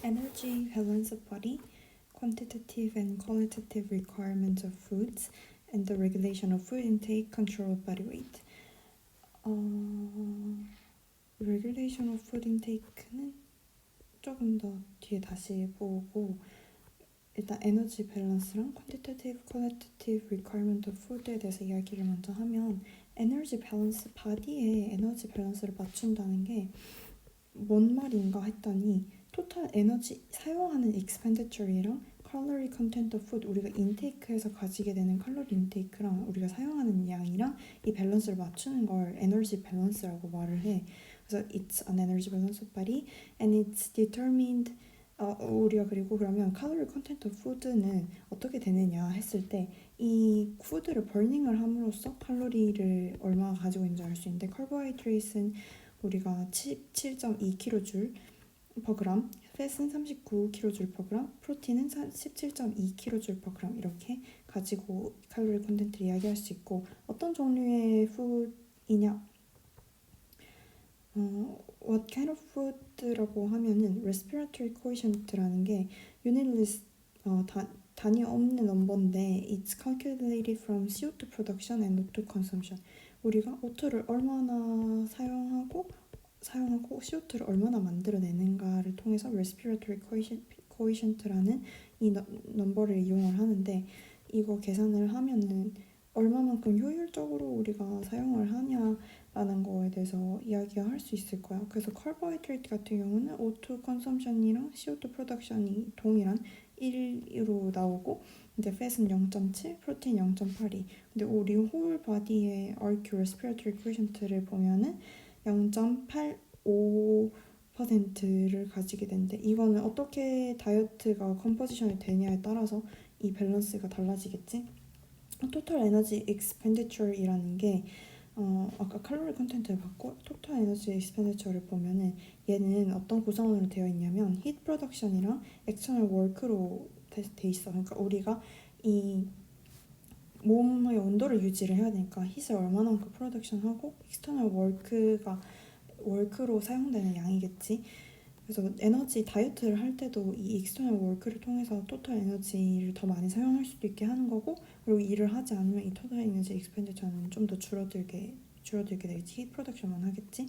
Energy balance of body, quantitative and qualitative requirements of foods, and the regulation of food intake, control of body weight. regulation of food intake는 조금 더 뒤에 다시 보고 일단 에너지 밸런스랑 quantitative, qualitative requirement of food에 대해서 이야기를 먼저 하면 에너지 밸런스, 바디의 에너지 밸런스를 맞춘다는 게 뭔 말인가 했더니 토탈 에너지 사용하는 expenditure이랑 칼로리 컨텐트 오브 푸드 우리가 인테이크에서 가지게 되는 칼로리 인테이크랑 우리가 사용하는 양이랑 이 밸런스를 맞추는 걸 에너지 밸런스라고 말을 해. 그래서 it's an energy balance of body and it's determined 우리가 그리고 그러면 칼로리 컨텐트 오브 푸드는 어떻게 되느냐 했을 때 이 푸드를 버닝을 함으로써 칼로리를 얼마나 가지고 있는지 알 수 있는데 카보하이드레이트는 우리가 17.2kJ per gram, 팻은 39kJ per gram, 프로틴은 17.2kJ per gram 이렇게 가지고 칼로리 콘텐츠를 이야기할 수 있고 어떤 종류의 푸드이냐 what kind of food라고 하면은 respiratory quotient라는 게 unit 단위 없는 넘버인데 it's calculated from CO2 production and O2 consumption 우리가 O2를 얼마나 사용하고 CO2를 얼마나 만들어내는가를 통해서 respiratory quotient라는 이 넘버를 이용을 하는데 이거 계산을 하면은 얼마만큼 효율적으로 우리가 사용을 하냐라는 거에 대해서 이야기가 할 수 있을 거야. 그래서 carbohydrate 같은 경우는 O2 consumption이랑 CO2 production이 동일한 1으로 나오고 이제 fat은 0.7, 프로틴 0.82. 근데 우리 홀 바디의 RQ respiratory quotient를 보면은 0.85%를 가지게 되는데 이거는 어떻게 다이어트가 컴포지션이 되냐에 따라서 이 밸런스가 달라지겠지. 토탈 에너지 익스펜디처이라는 게 아까 칼로리 컨텐츠를 봤고 토탈 에너지 익스펜디처를 보면은 얘는 어떤 구성으로 되어 있냐면 히트 프로덕션이랑 엑스터널 워크로 돼 있어. 그러니까 우리가 이 몸의 온도를 유지를 해야 되니까 힛을 얼마만큼 프로덕션하고 익스터널 워크로 사용되는 양이겠지. 그래서 에너지 다이어트를 할 때도 이 익스터널 워크를 통해서 토탈 에너지를 더 많이 사용할 수도 있게 하는 거고 그리고 일을 하지 않으면 이 토탈 에너지 익스펜디처는 좀 더 줄어들게 되겠지. 히트 프로덕션만 하겠지.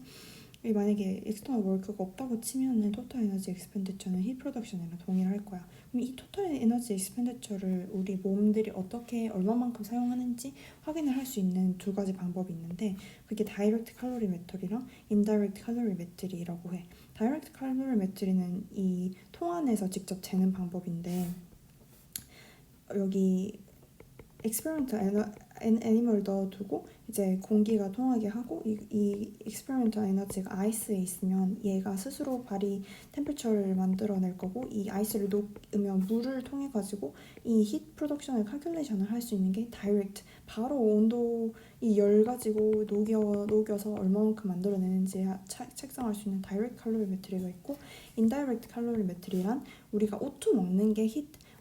만약에 익스터널 워크가 없다고 치면은 토탈 에너지 익스펜디처는 히 프로덕션이랑 동일할 거야. 그럼 이 토탈 에너지 익스펜디처를 우리 몸들이 어떻게 얼마만큼 사용하는지 확인을 할 수 있는 두 가지 방법이 있는데 그게 다이렉트 칼로리 메터리랑 인다이렉트 칼로리 메트리라고 해. 다이렉트 칼로리 메트리는 이 통안에서 직접 재는 방법인데 여기 experimental 애니멀을 넣어두고 이제 공기가 통하게 하고 이 experimental 에너지가 아이스에 있으면 얘가 스스로 발이 템퍼처를 만들어낼 거고 이 아이스를 녹으면 물을 통해 가지고 이 히트 프로덕션을 칼큘레이션을 할 수 있는 게 다이렉트 바로 온도 이 열 가지고 녹여서 얼마만큼 만들어내는지 책정할 수 있는 다이렉트 칼로리 메트리가 있고 인다이렉트 칼로리 메트리란 우리가 O2 먹는 게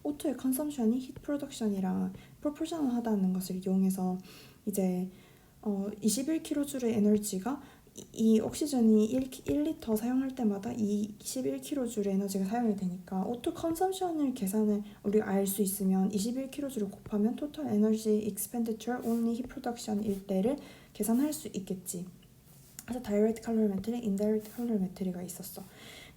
O2의 컨섬션이 히트 프로덕션이랑 프로포셔널하다는 것을 이용해서 이제 21kJ의 에너지가 이 옥시전이 1리터 사용할 때마다 이 21kJ의 에너지가 사용이 되니까 O2 컨섬션을 계산을 우리가 알 수 있으면 21kJ를 곱하면 토탈 에너지 익스펜디처 only heat production일 때를 계산할 수 있겠지. 그래서 다이렉트 칼로리 메트리, 인다이렉트 칼로리 메트리가 있었어.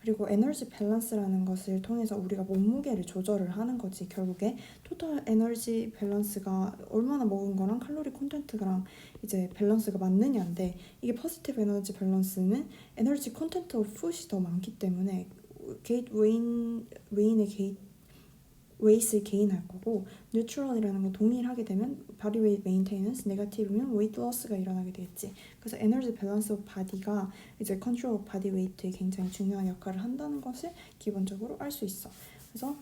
그리고 에너지 밸런스라는 것을 통해서 우리가 몸무게를 조절을 하는 거지. 결국에 토탈 에너지 밸런스가 얼마나 먹은 거랑 칼로리 콘텐츠랑 이제 밸런스가 맞느냐인데 이게 포지티브 에너지 밸런스는 에너지 콘텐츠 오브 푸드이 더 많기 때문에 웨인의 웨이트를 게인할 거고 뉴트럴이라는 건 동일하게 되면 바디 웨이트 메인테이넌스 네거티브면 웨이트 로스가 일어나게 되겠지. 그래서 에너지 밸런스 오브 바디가 이제 컨트롤 오브 바디 웨이트에 굉장히 중요한 역할을 한다는 것을 기본적으로 알 수 있어. 그래서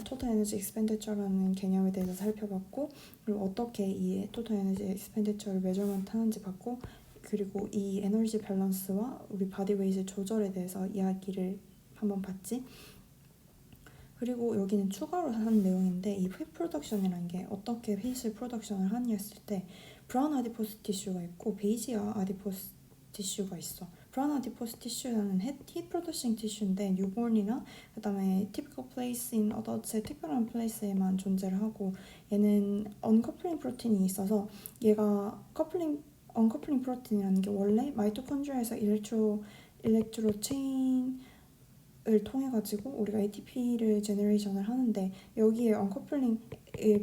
토탈 에너지 익스펜디처라는 개념에 대해서 살펴봤고 그리고 어떻게 이 토탈 에너지 익스펜디처를 메저먼트 하는지 봤고 그리고 이 에너지 밸런스와 우리 바디 웨이트 조절에 대해서 이야기를 한번 봤지. 그리고 여기는 추가로 한 내용인데 이 휘 프로덕션이라는 게 어떻게 휘을 프로덕션을 하냐 했을 때 브라운 아디포스 티슈가 있고 베이지 아디포스 티슈가 있어. 브라운 아디포스 티슈는 힙 프로듀싱 티슈인데 뉴본이나 그다음에 typical place in adults의 특별한 플레이스에만 존재를 하고 얘는 언커플링 프로틴이 있어서 얘가 언커플링 프로틴이라는 게 원래 마이토콘드리아에서 일렉트로 체인을 통해 가지고 우리가 ATP를 제너레이션을 하는데 여기에 언커플링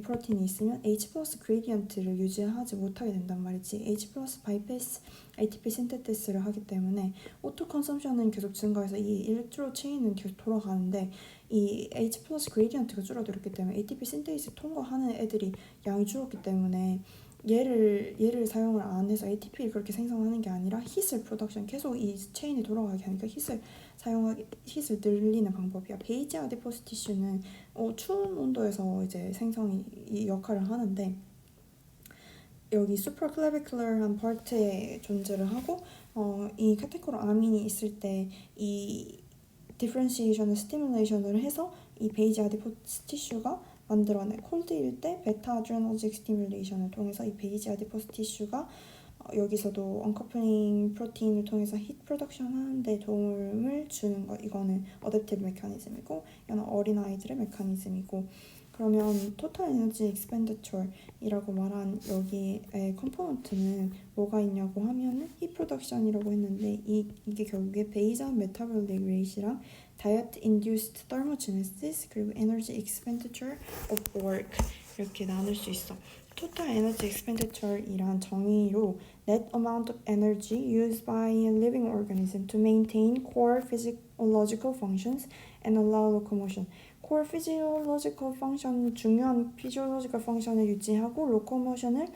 프로틴이 있으면 H 플러스 그레디언트를 유지하지 못하게 된단 말이지. H 플러스 바이패스 ATP 신테시스를 하기 때문에 오토 컨섬션은 계속 증가해서 이 일렉트로 체인은 계속 돌아가는데 이 H 플러스 그레디언트가 줄어들었기 때문에 ATP 신테시스 통과하는 애들이 양이 줄었기 때문에 얘를 사용을 안 해서 ATP를 그렇게 생성하는 게 아니라 힛을 프로덕션 계속 이 체인이 돌아가게 하니까 힛을 늘리는 방법이야. 베이지 아디포스 티슈는 추운 온도에서 이제 생성이 이 역할을 하는데 여기 수퍼클래비큘러한 파트에 존재를 하고 이 카테코로 아민이 있을 때 이 디퍼런시에이션을 스티뮬레이션을 해서 이 베이지 아디포스 티슈가 만들어낸 콜드일 때 베타 아드레너직 스티뮬레이션을 통해서 이 베이지 아디포스 티슈가 여기서도 언커플링 프로틴을 통해서 힛 프로덕션 하는데 도움을 주는 것. 이거는 어댑티브 메커니즘이고 이거는 어린아이들의 메커니즘이고 그러면 토탈 에너지 익스펜디처이라고 말한 여기의 컴포넌트는 뭐가 있냐고 하면은 힛 프로덕션이라고 했는데 이게 결국에 베이전 메타볼릭 레이트랑 다이어트 인듀스드 thermogenesis 그리고 에너지 익스펜디처 of work 이렇게 나눌 수 있어. 토탈 에너지 익스펜디처이란 정의로 net amount of energy used by a living organism to maintain core physiological functions and allow locomotion. core physiological function, 중요한 physiological function을 유지하고 locomotion을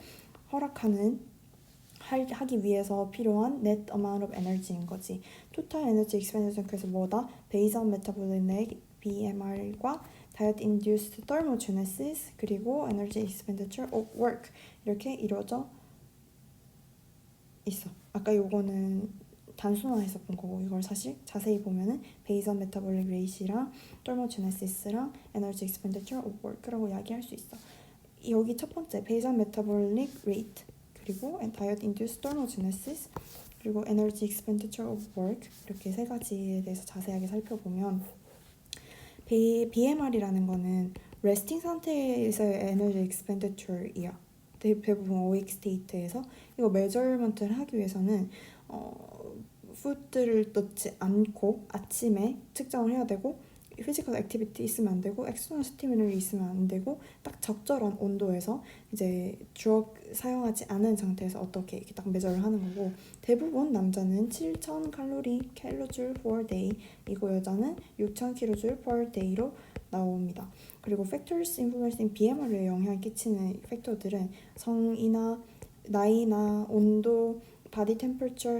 하기 위해서 필요한 net amount of energy인 거지. total energy expenditure 그래서 뭐다? based on metabolic rate, BMR과 diet induced thermogenesis 그리고 energy expenditure of work 이렇게 이루어져 있어. 아까 요거는 단순화해서 본 거고 이걸 사실 자세히 보면은 based on metabolic rate랑 thermogenesis랑 energy expenditure of work라고 이야기할 수 있어. 여기 첫 번째 based on metabolic rate 그리고 diet induced thermogenesis 그리고 energy expenditure of work 이렇게 세 가지에 대해서 자세하게 살펴보면 BMR이라는 거는 resting 상태에서의 에너지 expenditure이야. 대부분 awake state에서 이거 메저먼트를 하기 위해서는 푸드를 넣지 않고 아침에 측정을 해야 되고 피지컬 액티비티 있으면 안 되고 엑스터널 스티뮬이 있으면 안 되고 딱 적절한 온도에서 이제 드럭 사용하지 않은 상태에서 어떻게 이렇게 딱 메저를 하는 거고 대부분 남자는 7,000 칼로리 킬로줄 per day 이고 여자는 6,000 킬로줄 per day로 나옵니다. 그리고 factors influencing BMR에 영향을 끼치는 팩터들은 성이나 나이나 온도, 바디 템퍼처,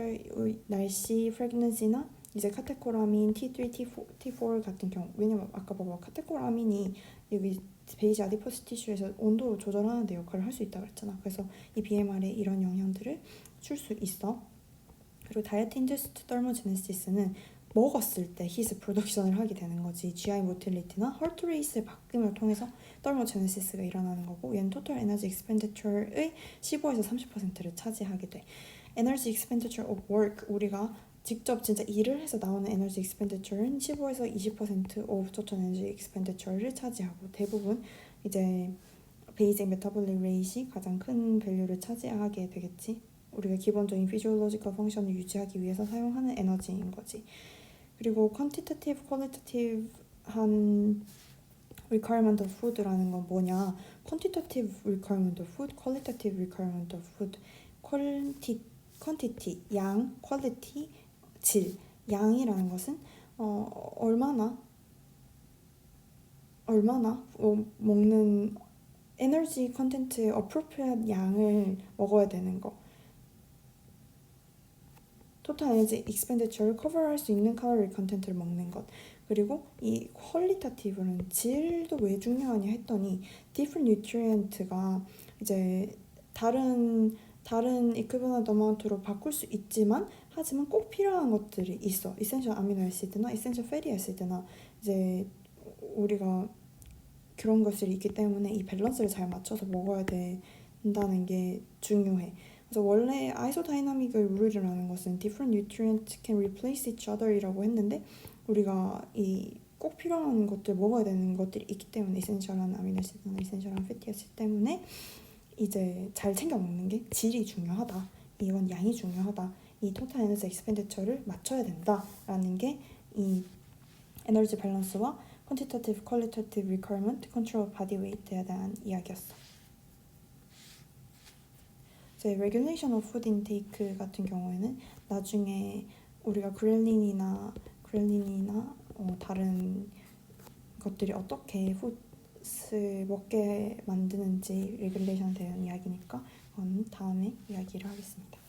날씨, 프레그넌시나 이제 카테코라민, T3, T4 같은 경우 왜냐면 아까 봐봐 카테코라민이 여기 베이지 아디포스 티슈에서 온도 조절하는 데 역할을 할 수 있다고 했잖아. 그래서 이 BMR에 이런 영향들을 줄 수 있어. 그리고 다이어트 인듀스드 thermogenesis는 먹었을 때 히스 프로덕션을 하게 되는 거지. GI 모틸리티나 헐트 레이스의 바뀜을 통해서 thermogenesis가 일어나는 거고 얘는 토탈 에너지 익스펜디처의 15에서 30%를 차지하게 돼. 에너지 익스펜디처 of work 우리가 직접 진짜 일을 해서 나오는 에너지 익스펜디처는 15에서 20% of total energy expenditure를 차지하고 대부분 이제 베이직 메타볼릭 레이트이 가장 큰 밸류를 차지하게 되겠지. 우리가 기본적인 피지올로지컬 펑션을 유지하기 위해서 사용하는 에너지인 거지. 그리고 quantitative, qualitative한 requirement of food라는 건 뭐냐? quantitative requirement of food, qualitative requirement of food. quantity, 양, quality, 질. 양이라는 것은 얼마나 먹는 에너지 컨텐츠의 appropriate 양을 먹어야 되는 거. 토탈 에너지 익스펜디처를 커버할 수 있는 칼로리 컨텐츠를 먹는 것. 그리고 이 퀄리타티브는 질도 왜 중요하냐 했더니 different nutrient가 이제 다른 equivalent amount로 바꿀 수 있지만 하지만 꼭 필요한 것들이 있어. essential amino acid나 essential fatty acid나 이제 우리가 그런 것들이 있기 때문에 이 밸런스를 잘 맞춰서 먹어야 된다는 게 중요해. 그래서 원래 아이소다이나믹의 룰이라는 것은 different nutrients can replace each other이라고 했는데 우리가 이 꼭 필요한 것들 먹어야 되는 것들이 있기 때문에 에센셜한 아미노아시드나 에센셜한 패티애시드 때문에 이제 잘 챙겨 먹는 게 질이 중요하다. 이건 양이 중요하다. 이 토탈 에너지 익스펜디처를 맞춰야 된다라는 게 이 에너지 밸런스와 quantitative, qualitative requirement, control body weight에 대한 이야기였어. 이제 regulation of food intake 같은 경우에는 나중에 우리가 그렐린이나 다른 것들이 어떻게 푸드를 먹게 만드는지 레귤레이션에 대한 이야기니까 다음에 이야기를 하겠습니다.